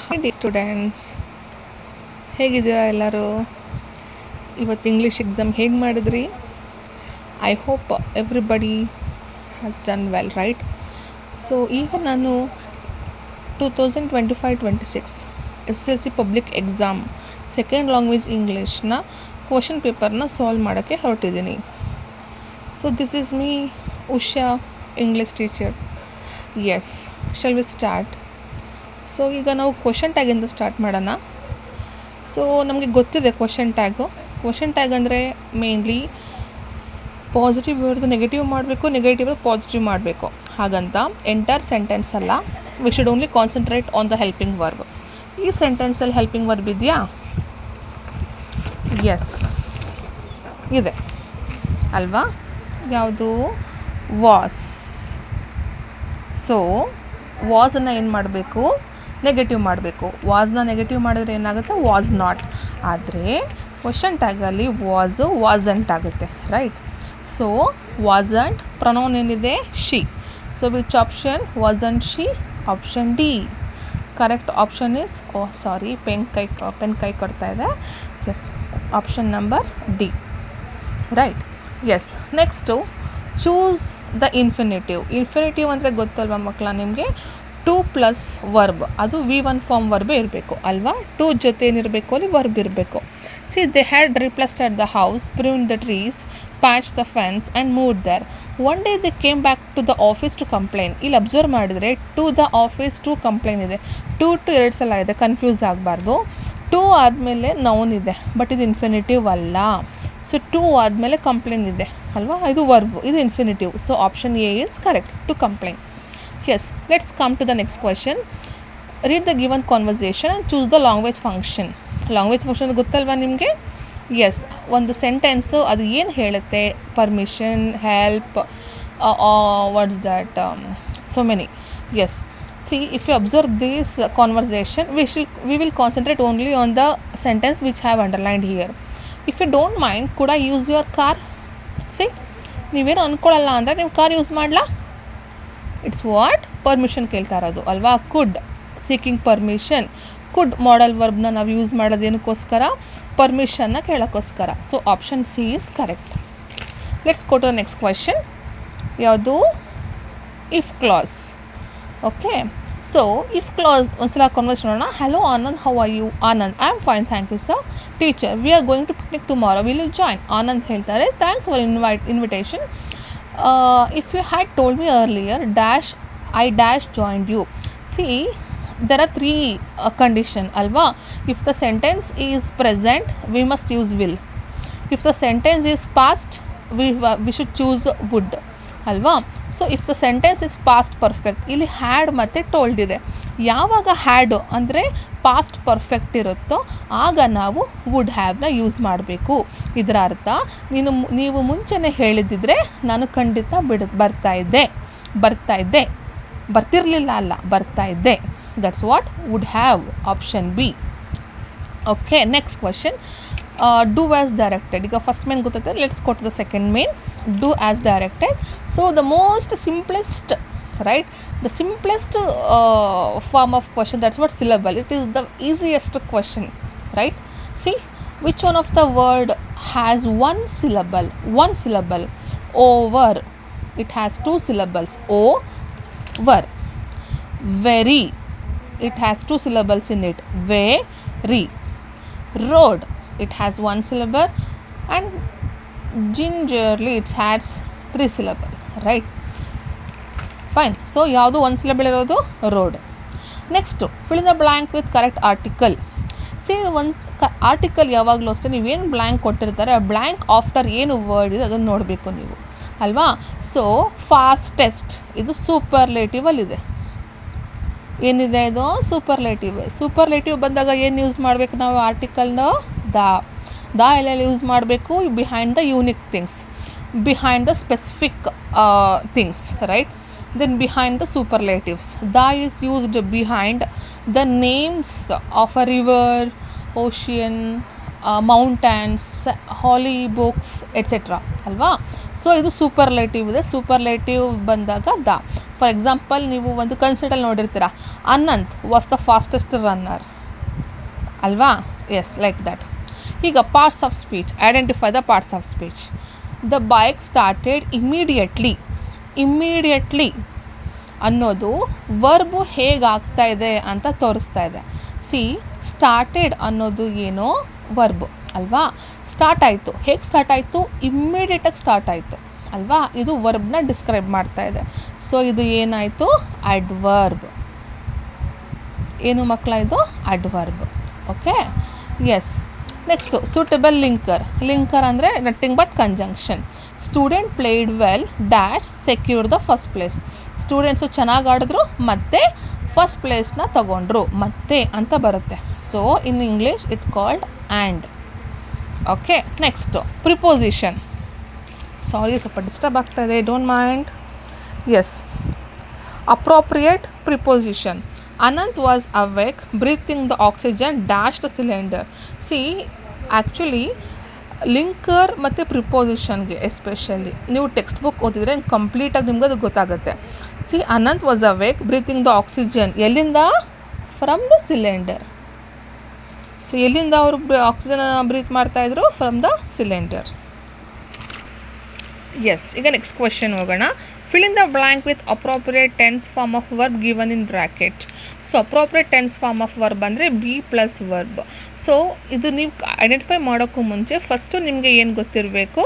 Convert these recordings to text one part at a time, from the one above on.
Hi students, ಹೇಗಿದ್ದೀರಾ ಎಲ್ಲರೂ? ಇವತ್ತು ಇಂಗ್ಲೀಷ್ ಎಕ್ಸಾಮ್ ಹೇಗೆ ಮಾಡಿದ್ರಿ? I hope everybody has done well, right? So ಈಗ ನಾನು 2025-26 SSLC public exam second language ಇಂಗ್ಲೀಷ್ನ ಕ್ವಶನ್ ಪೇಪರ್ನ ಸಾಲ್ವ್ ಮಾಡೋಕ್ಕೆ ಹೊರಟಿದ್ದೀನಿ. So this is me Usha, English teacher. Yes, shall we start? So ಈಗ ನಾವು ಕ್ವಶನ್ ಟ್ಯಾಗಿಂದ ಸ್ಟಾರ್ಟ್ ಮಾಡೋಣ. ಸೊ ನಮಗೆ ಗೊತ್ತಿದೆ ಕ್ವಶನ್ ಟ್ಯಾಗ್ ಅಂದರೆ ಮೇನ್ಲಿ ಪಾಸಿಟಿವ್ ಇರೋದು ನೆಗೆಟಿವ್ ಮಾಡಬೇಕು, ನೆಗೆಟಿವ್ ಪಾಸಿಟಿವ್ ಮಾಡಬೇಕು. ಹಾಗಂತ ಎಂಟೈರ್ ಸೆಂಟೆನ್ಸ್ ಅಲ್ಲ, we should only concentrate on the helping verb. ಈ ಸೆಂಟೆನ್ಸಲ್ಲಿ ಹೆಲ್ಪಿಂಗ್ ವರ್ಬ್ ಇದೆಯಾ? ಎಸ್ ಇದೆ ಅಲ್ವಾ? ಯಾವುದು? ವಾಸ್. ಸೊ ವಾಸನ್ನು ಏನು ಮಾಡಬೇಕು? ನೆಗೆಟಿವ್ ಮಾಡಬೇಕು. ವಾಸ್ನ ನೆಗೆಟಿವ್ ಮಾಡಿದ್ರೆ ಏನಾಗುತ್ತೆ? Was not. ಆದರೆ ಕ್ವಶನ್ ಟ್ಯಾಗಲ್ಲಿ ವಾಸಂಟ್ ಆಗುತ್ತೆ, ರೈಟ್? ಸೊ ವಾಸಂಟ್ ಪ್ರೊನೌನ್ ಏನಿದೆ? She. So which option? Wasn't she? Option D. Correct option is, sorry, pen ಕೈ ಕೊಡ್ತಾ ಇದೆ. Yes, option number D, right? Yes. Next choose the infinitive ಅಂದರೆ ಗೊತ್ತಲ್ವ ಮಕ್ಕಳ ನಿಮಗೆ? 2+ ವರ್ಬ್, ಅದು V1 ಫಾರ್ಮ್ ವರ್ಬೇ ಇರಬೇಕು ಅಲ್ವಾ? 2 ಜೊತೆ ಏನಿರಬೇಕು? ಅಲ್ಲಿ ವರ್ಬ್ ಇರಬೇಕು. C they had replaced the house, pruned the trees, patch the fence and moved there. One day they came back to the office to complain. ಇಲ್ಲಿ ಅಬ್ಸರ್ವ್ ಮಾಡಿದರೆ to the office, to complain ಇದೆ. To 2 ಸಲ ಇದೆ, confuse ಆಗಬಾರ್ದು. 2 ಆದಮೇಲೆ noun ಇದೆ, but ಇದು infinitive ಅಲ್ಲ. ಸೊ 2 ಆದಮೇಲೆ ಕಂಪ್ಲೇನ್ ಇದೆ ಅಲ್ವಾ? ಇದು ವರ್ಬ್, ಇದು infinitive. So option A is correct, to complain. Yes, let's come to the next question. Read the given conversation and choose the language function. Language function ಗೊತ್ತಲ್ವಾ ನಿಮಗೆ? Yes, ಒಂದು sentence ಅದು ಏನು ಹೇಳುತ್ತೆ? Permission, help, what's that, so many. Yes, see if you observe this conversation, we will concentrate only on the sentence which have underlined here. If you don't mind, could I use your car? C, ನೀವೇನು ಅಂದ್ಕೊಳ್ಳಲ್ಲ ಅಂದರೆ ನೀವು car use ಮಾಡಲಾ? It's what? Permission ಕೇಳ್ತಾ ಇರೋದು ಅಲ್ವಾ? ಕುಡ್, seeking permission. ಕುಡ್ ಮಾಡಲ್ ವರ್ಬ್ನ ನಾವು use ಮಾಡೋದು ಏನಕ್ಕೋಸ್ಕರ? ಪರ್ಮಿಷನ್ನ ಕೇಳೋಕ್ಕೋಸ್ಕರ. So option C is correct. Let's go to the next question. ಯಾವುದು? If clause. Okay, so if clause ಒಂದ್ಸಲ ಕನ್ವರ್ಸೇಷನ್ ನೋಡೋಣ. Hello Anand, how are you? Anand: I am fine, thank you sir. Teacher: we are going to picnic tomorrow, will you join? Anand ಹೇಳ್ತಾರೆ: thanks for invitation. If you had told me earlier, dash, I dash joined you. See, there are 3 condition alva. If the sentence is present, we must use will. If the sentence is past, we should choose would alva. So if the sentence is past perfect, ಇಲ್ಲಿ had ಮತ್ತೆ told ಇದೆ. ಯಾವಾಗ had ಅಂದರೆ past perfect ಇರುತ್ತೋ ಆಗ ನಾವು wood ಹ್ಯಾವ್ನ use ಮಾಡಬೇಕು. ಇದರ ಅರ್ಥ, ನೀವು ಮುಂಚೆನೇ ಹೇಳಿದ್ದಿದ್ರೆ ನಾನು ಖಂಡಿತ ಬರ್ತಿರಲಿಲ್ಲ ಅಲ್ಲ, ಬರ್ತಾ ಇದ್ದೆ. That's what would have, option B. Okay, next question. Do as directed. ಈಗ ಫಸ್ಟ್ ಮೇನ್ ಗೊತ್ತೈತೆ, let's go to the second main. Do as directed. So the most simplest, right? The simplest form of question, that's what syllable. It is the easiest question, right? See, which one of the word has one syllable? Over, it has 2 syllables. Over. Very, it has 2 syllables in it. Very. Road, it has 1 syllable. And gingerly, it has 3 syllable, right? Fine. So ಯಾವುದು 1 syllable ಇರೋದು? Road. Next, fill in the blank with correct article. C, article ಯಾವಾಗಲೂ ಅಷ್ಟೇ ನೀವೇನು blank ಕೊಟ್ಟಿರ್ತಾರೆ, ಆ blank after ಏನು word ಇದೆ ಅದನ್ನು ನೋಡಬೇಕು ನೀವು ಅಲ್ವಾ? ಸೊ ಫಾಸ್ಟೆಸ್ಟ್, ಇದು ಸೂಪರ್ಲೇಟಿವಲ್ಲಿದೆ. ಏನಿದೆ ಇದು? ಸೂಪರ್ಲೇಟಿವ್ ಬಂದಾಗ ಏನು ಯೂಸ್ ಮಾಡಬೇಕು ನಾವು? ಆರ್ಟಿಕಲ್ನ ದ ಎಲ್ಲೆಲ್ಲಿ ಯೂಸ್ ಮಾಡಬೇಕು? Behind the unique things, behind the specific things, right? Then behind the superlatives, the is used behind the names of a river, ocean, mountains, holy books, etc. alva. So ಇದು superlative ಇದೆ. Superlative ಬಂದಾಗ the. For example ನೀವು ಒಂದು ಕನ್ಸರ್ಟಲ್ಲಿ ನೋಡಿರ್ತೀರ, Anant was the fastest runner ಅಲ್ವಾ. Yes, like that. ಈಗ parts of speech, identify the parts of speech. The bike started immediately. Immediately ಅನ್ನೋದು ವರ್ಬು ಹೇಗಾಗ್ತಾ ಇದೆ ಅಂತ ತೋರಿಸ್ತಾ ಇದೆ. ಸಿ, ಸ್ಟಾರ್ಟೆಡ್ ಅನ್ನೋದು ಏನೋ ವರ್ಬು ಅಲ್ವಾ. ಸ್ಟಾರ್ಟ್ ಆಯಿತು, ಹೇಗೆ ಸ್ಟಾರ್ಟ್ ಆಯಿತು? ಇಮ್ಮಿಡಿಯೇಟಾಗಿ ಸ್ಟಾರ್ಟ್ ಆಯಿತು ಅಲ್ವಾ. ಇದು ವರ್ಬ್ನ ಡಿಸ್ಕ್ರೈಬ್ ಮಾಡ್ತಾ ಇದೆ. ಸೊ ಇದು ಏನಾಯಿತು? ಅಡ್ವರ್ಬ್. ಏನು ಮಕ್ಕಳ ಇದು? Adverb. Okay, yes. Next suitable linker. Linker ಅಂದರೆ nothing but conjunction. Student played well dash secure the first place. Students ಚೆನ್ನಾಗಿ ಆಡಿದ್ರು ಮತ್ತು ಫಸ್ಟ್ ಪ್ಲೇಸ್ನ ತಗೊಂಡ್ರು, ಮತ್ತೆ ಅಂತ ಬರುತ್ತೆ. So in English it called and. Okay, next preposition. Sorry, ಸ್ವಲ್ಪ ಡಿಸ್ಟರ್ಬ್ ಆಗ್ತಾ ಇದೆ, don't mind. Yes, appropriate preposition. Anant was awake breathing the oxygen dash the cylinder. See, actually linker ಮತ್ತು ಪ್ರಿಪೋಸಿಷನ್ಗೆ ಎಸ್ಪೆಷಲಿ ನೀವು ಟೆಕ್ಸ್ಟ್ ಬುಕ್ ಓದಿದರೆ ಕಂಪ್ಲೀಟಾಗಿ ನಿಮ್ಗೆ ಅದು ಗೊತ್ತಾಗುತ್ತೆ. See, Anant was awake breathing the oxygen. ಎಲ್ಲಿಂದ? From the cylinder. ಸೊ ಎಲ್ಲಿಂದ ಅವರು ಆಕ್ಸಿಜನ್ ಬ್ರೀತ್ ಮಾಡ್ತಾಯಿದ್ರು? From the cylinder. ಎಸ್, ಈಗ ನೆಕ್ಸ್ಟ್ ಕ್ವೆಶನ್ ಹೋಗೋಣ. Fill in the blank with appropriate tense form of verb given in bracket. So appropriate tense form of verb ಅಂದರೆ be plus verb. So ಇದು ನೀವು identify ಮಾಡೋಕ್ಕೂ ಮುಂಚೆ first ನಿಮಗೆ ಏನು ಗೊತ್ತಿರಬೇಕು,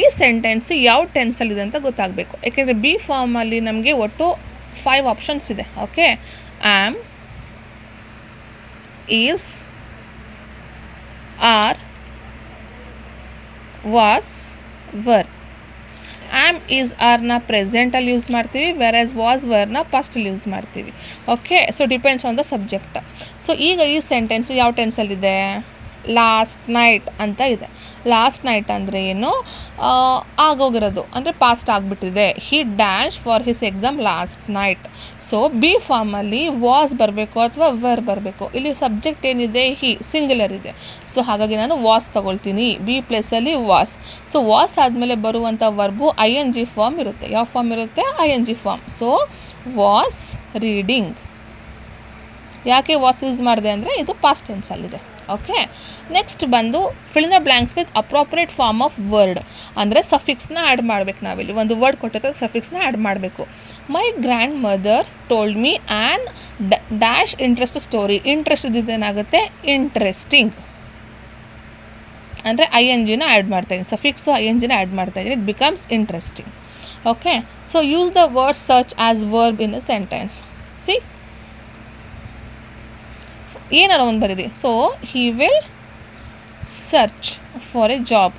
ಈ ಸೆಂಟೆನ್ಸು ಯಾವ ಟೆನ್ಸಲ್ಲಿದೆ ಅಂತ ಗೊತ್ತಾಗಬೇಕು. ಯಾಕೆಂದರೆ ಬಿ ಫಾರ್ಮಲ್ಲಿ ನಮಗೆ ಒಟ್ಟು 5 ಆಪ್ಷನ್ಸ್ ಇದೆ. Okay, am, is, are, was, were. Am, is, ಆರ್ನ ಪ್ರೆಸೆಂಟಲ್ಲಿ ಯೂಸ್ ಮಾಡ್ತೀವಿ, ವೆರಸ್ ವಾಸ್, ವರ್ನ ಪಾಸ್ಟಲ್ಲಿ ಯೂಸ್ ಮಾಡ್ತೀವಿ. Okay, so depends on the subject. So ಈಗ ಈ ಸೆಂಟೆನ್ಸು ಯಾವ ಟೆನ್ಸಲ್ಲಿದೆ? ಲಾಸ್ಟ್ ನೈಟ್ ಅಂತ ಇದೆ. ಲಾಸ್ಟ್ ನೈಟ್ ಅಂದರೆ ಏನು? ಆಗೋಗಿರೋದು ಅಂದರೆ ಪಾಸ್ಟ್ ಆಗಿಬಿಟ್ಟಿದೆ. ಹಿ dash for his exam last night. So B ಫಾರ್ಮಲ್ಲಿ ವಾಸ್ ಬರಬೇಕು ಅಥವಾ ವರ್ ಬರಬೇಕು. ಇಲ್ಲಿ ಸಬ್ಜೆಕ್ಟ್ ಏನಿದೆ? ಹಿ, ಸಿಂಗ್ಯುಲರ್ ಇದೆ. ಸೊ ಹಾಗಾಗಿ ನಾನು ವಾಸ್ ತಗೊಳ್ತೀನಿ, ಬಿ ಪ್ಲೇಸಲ್ಲಿ ವಾಸ್. ಸೊ ವಾಸ್ ಆದಮೇಲೆ ಬರುವಂಥ verb I N G form ಇರುತ್ತೆ. ಯಾವ ಫಾರ್ಮ್ ಇರುತ್ತೆ? I N G form. So was reading. ಯಾಕೆ ವಾಸ್ ಯೂಸ್ ಮಾಡಿದೆ ಅಂದರೆ ಇದು ಪಾಸ್ಟ್ ಟೆನ್ಸಲ್ಲಿದೆ. ಓಕೆ, ನೆಕ್ಸ್ಟ್ ಬಂದು fill in the blanks with appropriate form of word. ಅಂದರೆ ಸಫಿಕ್ಸ್ನ ಆ್ಯಡ್ ಮಾಡಬೇಕು. ನಾವಿಲ್ಲಿ ಒಂದು ವರ್ಡ್ ಕೊಟ್ಟಿದ್ದಾಗ ಸಫಿಕ್ಸ್ನ ಆ್ಯಡ್ ಮಾಡಬೇಕು. My grand mother told me an dash interest story. Interest ಇದ್ದೇನಾಗುತ್ತೆ? ಇಂಟ್ರೆಸ್ಟಿಂಗ್. ಅಂದರೆ ಐ ಎನ್ ಜಿನ ಆ್ಯಡ್ ಮಾಡ್ತಾಯಿದ್ದೀನಿ, ಸಫಿಕ್ಸು ಐ ಎನ್ ಜಿನ ಆ್ಯಡ್ ಮಾಡ್ತಾಯಿದ್ದೀನಿ, it becomes interesting. Okay, so use the word search as verb in a sentence. See, ಏನಾರ ಒಂದು ಬರೀರಿ. So he will search for a job.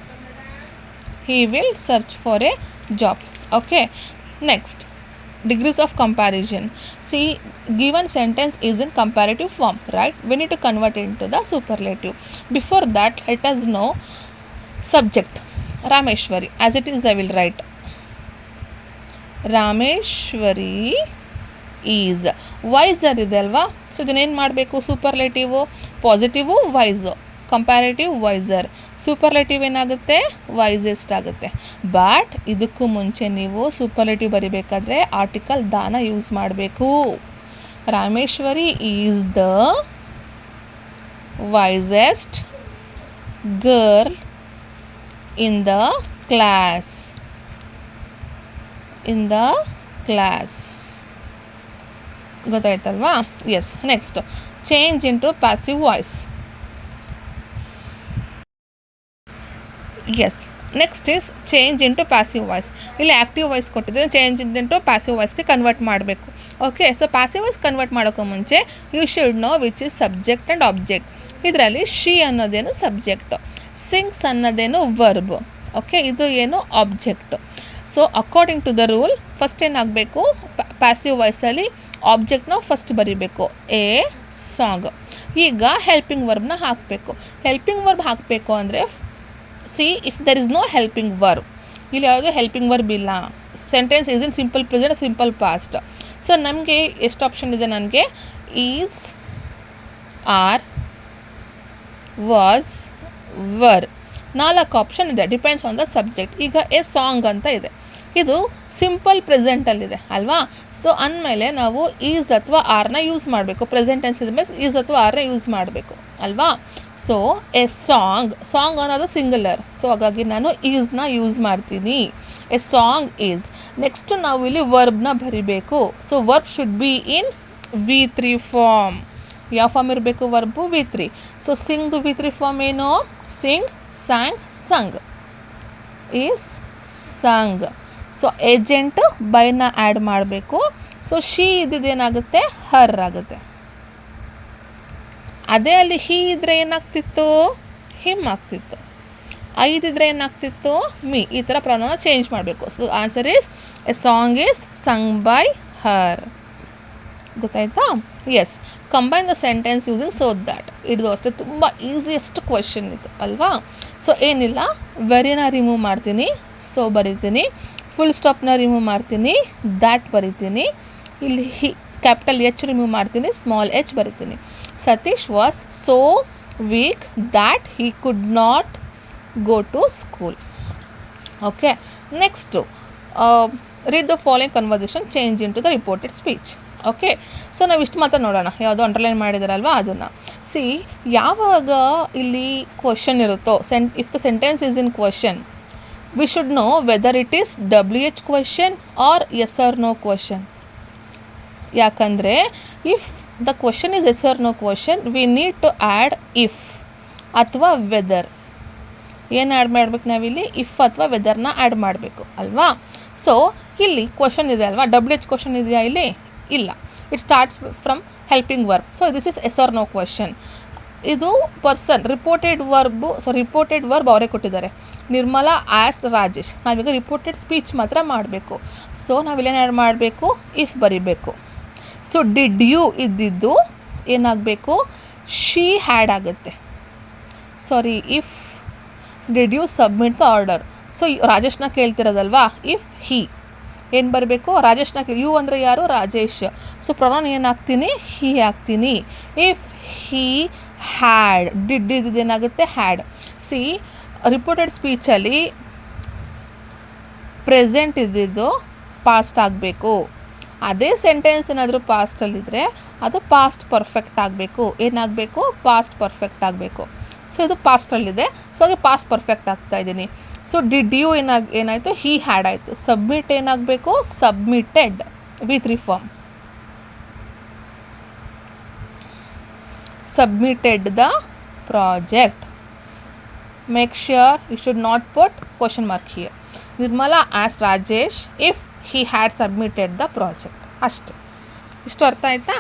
He will search for a job. Okay, next degrees of comparison. See, given sentence is in comparative form, right? We need to convert it into the superlative. Before that, let us know subject. Rameshwari. As it is, I will write Rameshwari is. Wiser ಇದೆ ಅಲ್ವಾ. So ಇದನ್ನೇನು ಮಾಡಬೇಕು? Superlative positive, wise, comparative wiser. Superlative ಏನಾಗುತ್ತೆ? Wisest ಆಗುತ್ತೆ. But ಇದಕ್ಕೂ ಮುಂಚೆ ನೀವು superlative ಬರಿಬೇಕಾದ್ರೆ ಆರ್ಟಿಕಲ್ ದಾನ ಯೂಸ್ ಮಾಡಬೇಕು. Rameshwari is the wisest girl in the class. In the class. ಗೊತ್ತಾಯ್ತಲ್ವಾ? Yes. Next change into passive voice. Yes, next is change into passive voice. ಇಲ್ಲಿ ಆ್ಯಕ್ಟಿವ್ ವಾಯ್ಸ್ ಕೊಟ್ಟಿದ್ರೆ ಚೇಂಜ್ ಇಂಟು ಪ್ಯಾಸಿವ್ ವಾಯ್ಸ್ಗೆ convert ಮಾಡಬೇಕು. ಓಕೆ, so passive voice convert ಮಾಡೋಕ್ಕೂ ಮುಂಚೆ you should know which is subject and object. ಇದರಲ್ಲಿ she ಅನ್ನೋದೇನು subject, sings ಅನ್ನೋದೇನು ವರ್ಬ್. ಓಕೆ, ಇದು ಏನು object. So according to the rule first ಏನಾಗಬೇಕು? ಪ್ಯಾಸಿವ್ ವಾಯ್ಸಲ್ಲಿ ಆಬ್ಜೆಕ್ಟ್ನ ಫಸ್ಟ್ ಬರೀಬೇಕು. A song. ಈಗ ಹೆಲ್ಪಿಂಗ್ ವರ್ಬ್ನ ಹಾಕಬೇಕು. ಹೆಲ್ಪಿಂಗ್ ವರ್ಬ್ ಹಾಕಬೇಕು ಅಂದರೆ see, if there is no helping verb, ಇಲ್ಲಿ ಯಾವುದೇ ಹೆಲ್ಪಿಂಗ್ ವರ್ಬ್ ಇಲ್ಲ, sentence is in simple present, simple past. So ನಮಗೆ ಎಷ್ಟು ಆಪ್ಷನ್ ಇದೆ? ನನಗೆ is, are, was, were. 4 option ಇದೆ, ಡಿಪೆಂಡ್ಸ್ ಆನ್ ದ ಸಬ್ಜೆಕ್ಟ್. ಈಗ ಎ ಸಾಂಗ್ ಅಂತ ಇದೆ, ಇದು ಸಿಂಪಲ್ ಪ್ರೆಸೆಂಟಲ್ಲಿದೆ ಅಲ್ವಾ. ಸೊ ಅಂದಮೇಲೆ ನಾವು ಈಸ್ ಅಥವಾ ಆರ್ನ ಯೂಸ್ ಮಾಡಬೇಕು. ಪ್ರೆಸೆಂಟ್ ಟೆನ್ಸ್ ಇದ್ಮೇಲೆ ಈಸ್ ಅಥವಾ ಆರ್ನ ಯೂಸ್ ಮಾಡಬೇಕು ಅಲ್ವಾ. ಸೊ ಎ ಸಾಂಗ್ ಅನ್ನೋದು ಸಿಂಗುಲರ್, ಸೊ ಹಾಗಾಗಿ ನಾನು ಈಸ್ನ ಯೂಸ್ ಮಾಡ್ತೀನಿ. A song is. ನೆಕ್ಸ್ಟು ನಾವು ಇಲ್ಲಿ ವರ್ಬ್ನ ಬರಿಬೇಕು. So verb should be in V3 form. ಯಾವ ಫಾರ್ಮ್ ಇರಬೇಕು? Verb V3. ಸೊ ಸಿಂಗ್ದು V3 ಫಾರ್ಮ್ ಏನು? Sing, sang, sung. Is sung. So agent ಬೈನ ಆ್ಯಡ್ ಮಾಡಬೇಕು. ಸೊ ಶಿ ಇದ್ದಿದ್ದೇನಾಗುತ್ತೆ? ಹರ್ ಆಗುತ್ತೆ. ಅದೇ ಅಲ್ಲಿ ಹಿ ಇದ್ದರೆ ಏನಾಗ್ತಿತ್ತು? ಹಿಮ್ ಆಗ್ತಿತ್ತು. ಐದಿದ್ರೆ ಏನಾಗ್ತಿತ್ತು? ಮೀ. ಈ ಥರ ಪ್ರೊನೌನ್ನ ಚೇಂಜ್ ಮಾಡಬೇಕು. So answer is a song is sung by her. ಗೊತ್ತಾಯ್ತಾ? Yes. Combine the sentence using so that. ಇದು ಅಷ್ಟೇ ತುಂಬ ಈಸಿಯೆಸ್ಟ್ ಕ್ವೆಶನ್ ಇದು ಅಲ್ವಾ. ಸೊ ಏನಿಲ್ಲ, ವೆರಿನ ರಿಮೂವ್ ಮಾಡ್ತೀನಿ, ಸೊ ಬರಿತೀನಿ. ಫುಲ್ ಸ್ಟಾಪ್ನ ರಿಮೂವ್ ಮಾಡ್ತೀನಿ, ದ್ಯಾಟ್ ಬರಿತೀನಿ. ಇಲ್ಲಿ ಕ್ಯಾಪಿಟಲ್ ಎಚ್ ರಿಮೂವ್ ಮಾಡ್ತೀನಿ, ಸ್ಮಾಲ್ ಎಚ್ ಬರಿತೀನಿ. Satish was so weak that he could not go to school. Okay, next read the following conversation, change in to the reported speech. Okay, so ನಾವು ಇಷ್ಟು ಮಾತ್ರ ನೋಡೋಣ. ಯಾವುದೋ ಅಂಡರ್ಲೈನ್ ಮಾಡಿದಾರಲ್ವ ಅದನ್ನು. ಸಿ, ಯಾವಾಗ ಇಲ್ಲಿ ಕ್ವಶನ್ ಇರುತ್ತೋ, if the sentence is in question, we should know whether it is WH question or yes or no question. ಯಾಕಂದರೆ if the question is yes or no question, we need to add if ಅಥವಾ whether. ಏನು add ಮಾಡಬೇಕು ನಾವಿಲ್ಲಿ? If ಅಥವಾ ವೆದರ್ನ add ಮಾಡಬೇಕು ಅಲ್ವಾ. So ಇಲ್ಲಿ question ಇದೆ ಅಲ್ವಾ, WH ಕ್ವಶನ್ ಇದೆಯಾ ಇಲ್ಲಿ? ಇಲ್ಲ. It starts from helping verb. So this is yes or no question. ಇದು ಪರ್ಸನ್ ರಿಪೋರ್ಟೆಡ್ ವರ್ಬ್ ಅವರೇ ಕೊಟ್ಟಿದ್ದಾರೆ. ನಿರ್ಮಲಾ ಆಸ್ಕ್ಡ್ ರಾಜೇಶ್. ನಾವೀಗ ರಿಪೋರ್ಟೆಡ್ ಸ್ಪೀಚ್ ಮಾತ್ರ ಮಾಡಬೇಕು. ಸೊ ನಾವಿಲ್ಲೇನು ಆ್ಯಡ್ ಮಾಡಬೇಕು? ಇಫ್ ಬರಿಬೇಕು. ಸೊ ಡಿಡ್ ಯು ಇದ್ದಿದ್ದು ಏನಾಗಬೇಕು? ಶಿ ಹ್ಯಾಡ್ ಆಗುತ್ತೆ. Sorry, if did you submit the order. So ರಾಜೇಶ್ನ ಕೇಳ್ತಿರೋದಲ್ವಾ, ಇಫ್ ಹಿ ಏನು ಬರಬೇಕು? ರಾಜೇಶ್ನ ಯು ಅಂದರೆ ಯಾರು? ರಾಜೇಶ್. ಸೊ ಪ್ರೊನೌನ್ ಏನು ಹಾಕ್ತೀನಿ? ಹಿ ಹಾಕ್ತೀನಿ. ಇಫ್ ಹಿ ಹ್ಯಾಡ್, ಡಿಡ್ ಇದ್ದಿದ್ದು ಏನಾಗುತ್ತೆ? ಹ್ಯಾಡ್. ಸಿ, ರಿಪೋರ್ಟೆಡ್ ಸ್ಪೀಚಲ್ಲಿ ಪ್ರೆಸೆಂಟ್ ಇದ್ದಿದ್ದು ಪಾಸ್ಟ್ ಆಗಬೇಕು. ಅದೇ ಸೆಂಟೆನ್ಸ್ ಏನಾದರೂ ಪಾಸ್ಟಲ್ಲಿದ್ದರೆ ಅದು ಪಾಸ್ಟ್ ಪರ್ಫೆಕ್ಟ್ ಆಗಬೇಕು. ಏನಾಗಬೇಕು? ಪಾಸ್ಟ್ ಪರ್ಫೆಕ್ಟ್ ಆಗಬೇಕು. ಸೊ ಇದು ಪಾಸ್ಟಲ್ಲಿದೆ, ಸೊ ಹಾಗೆ ಪಾಸ್ಟ್ ಪರ್ಫೆಕ್ಟ್ ಆಗ್ತಾಯಿದ್ದೀನಿ. ಸೊ ಡಿಡ್ ಯು ಏನಾಯಿತು? ಹಿ ಹ್ಯಾಡ್ ಆಯಿತು. ಸಬ್ಮಿಟ್ ಏನಾಗಬೇಕು? Submitted, V3 form. submitted the project. Make sure you should not put question mark here. Nirmala asked Rajesh if he had submitted the project. ಅಷ್ಟೇ. ಇಷ್ಟು ಅರ್ಥ ಆಯ್ತಾ?